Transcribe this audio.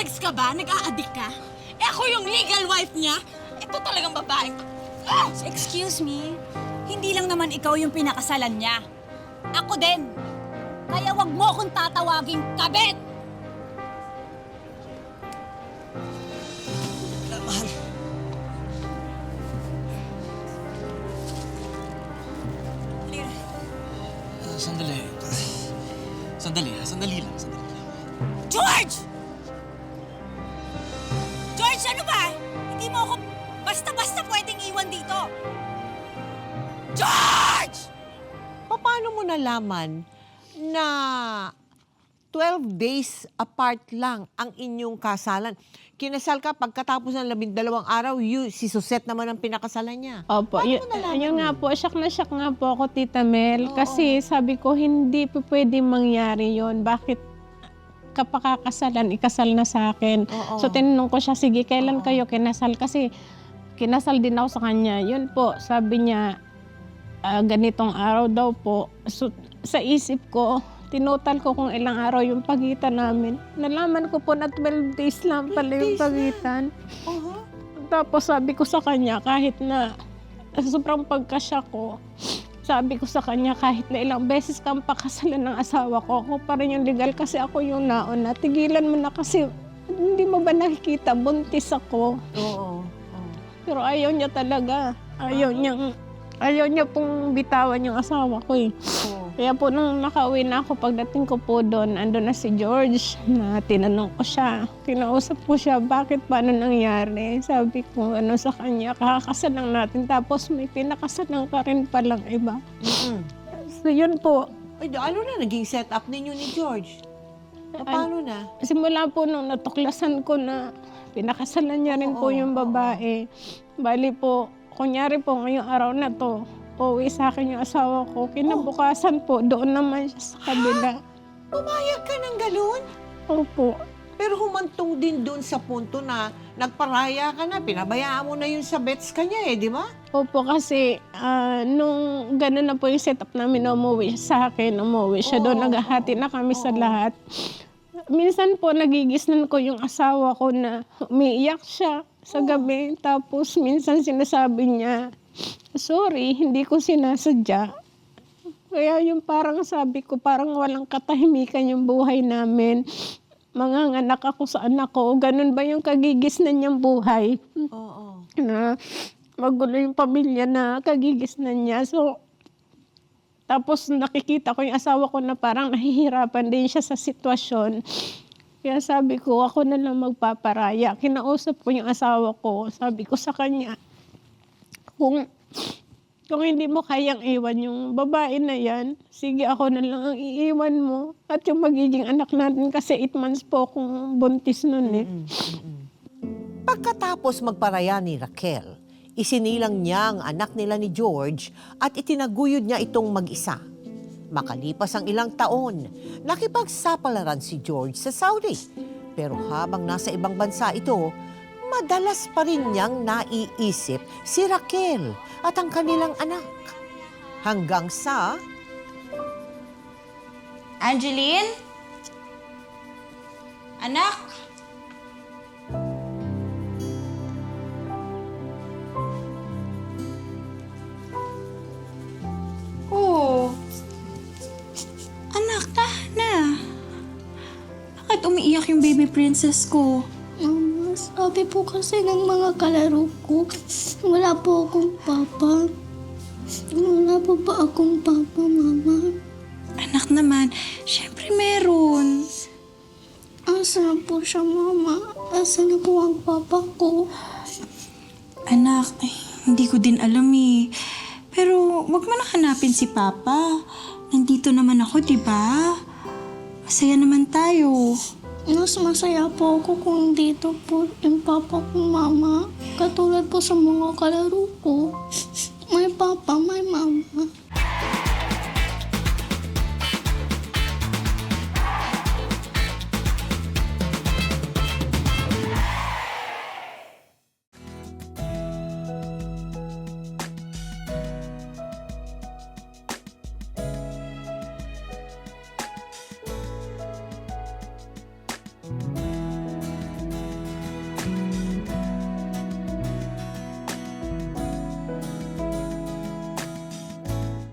Nagdadrugs ka ba? Nag-a-addict ka? Eh ako yung legal wife niya? Ito talagang babaeng... Ah! Excuse me, hindi lang naman ikaw yung pinakasalan niya. Ako din. Kaya wag mo akong tatawaging kabit! Mahal. Sandali. Sandali lang. George! George, ano ba? Hindi mo ako basta-basta pwedeng iwan dito. George! Paano mo nalaman na 12 days apart lang ang inyong kasalan? Kinasal ka pagkatapos ng 12 araw, si Susette naman ang pinakasalan niya. Opo, Paano mo nalaman yun nga yun? po, shock nga po ako, Tita Mel. Oo. Kasi sabi ko, hindi po pwede mangyari yon. Bakit kapakakasalan, ikasal na sa akin? Oo. So tinanong ko siya, sige, kailan Oo. kayo kinasal? Kasi kinasal din ako sa kanya. Yun po, sabi niya, ganitong araw daw po. So sa isip ko, tinotal ko kung ilang araw yung pagitan namin. Nalaman ko po na 12 days lang pala 12 yung days pagitan. Uh-huh. Tapos sabi ko sa kanya, kahit na sobrang pagkasya ko, sabi ko sa kanya, kahit na ilang beses kang pakasalan ng asawa ko, ako pa rin yung legal kasi ako yung nauna. Tigilan mo na kasi, hindi mo ba nakikita, buntis ako. Oo. Pero ayaw niya talaga. Ayaw niya pong bitawan yung asawa ko eh. Oo. Kaya po nung nakauwi na ako, pagdating ko po doon, ando na si George, na tinanong ko siya. Kinausap ko siya, bakit, paano nangyari? Sabi ko, ano sa kanya, kakasal lang natin. Tapos may pinakasalang ka rin palang iba. Mm-mm. So yun po. Ay, ano na naging setup ninyo ni George? Paano na? Simula po nung natuklasan ko na pinakasalan niya rin po yung babae. Bali po, kunyari po ngayong araw na to, uuwi sa akin yung asawa ko. Kinabukasan po, doon naman siya sa kabila. Pumayag ka ng galon? Opo. Pero humantong din doon sa punto na nagparaya ka na, pinabayaan mo na yung sa bets kanya di ba? Opo, kasi nung gano'n na po yung setup namin na umuwi siya sa akin, umuwi siya doon, naghahati na kami sa lahat. Minsan po, nagigisnan ko yung asawa ko na umiiyak siya sa gabi. Tapos minsan sinasabi niya, sorry, hindi ko sinasadya. Kaya yung parang sabi ko, parang walang katahimikan yung buhay namin. Manganganak ako sa anak ko. Ganun ba yung kagigisnan niyang buhay? Oo. Na magulo yung pamilya na kagigisnan niya. So, tapos nakikita ko yung asawa ko na parang nahihirapan din siya sa sitwasyon. Kaya sabi ko, ako na lang magpaparaya. Kinausap ko yung asawa ko. Sabi ko sa kanya, kung hindi mo kayang iwan yung babae na yan, sige, ako na lang ang iiwan mo. At yung magiging anak natin, kasi 8 months po akong buntis nun eh. Pagkatapos magparaya ni Raquel, isinilang niya ang anak nila ni George at itinaguyod niya itong mag-isa. Makalipas ang ilang taon, nakipagsapalaran si George sa Saudi. Pero habang nasa ibang bansa ito, madalas pa rin niyang naiisip si Raquel at ang kanilang anak. Hanggang sa... Angeline? Anak? Oh. Anak, na. Bakit umiiyak yung baby princess ko? Mama, sabi po kasi ng mga kalaro ko, wala po akong papa. Wala po ba akong papa, Mama? Anak naman, syempre meron. Asan po siya, Mama? Asan na po ang papa ko? Anak, ay, hindi ko din alam eh. Pero wag mo na hanapin si Papa. Nandito naman ako, di ba? Masaya naman tayo. Mas masaya po ako kung dito po yung papa ko, Mama. Katulad po sa mga kalaro ko. May papa, may mama.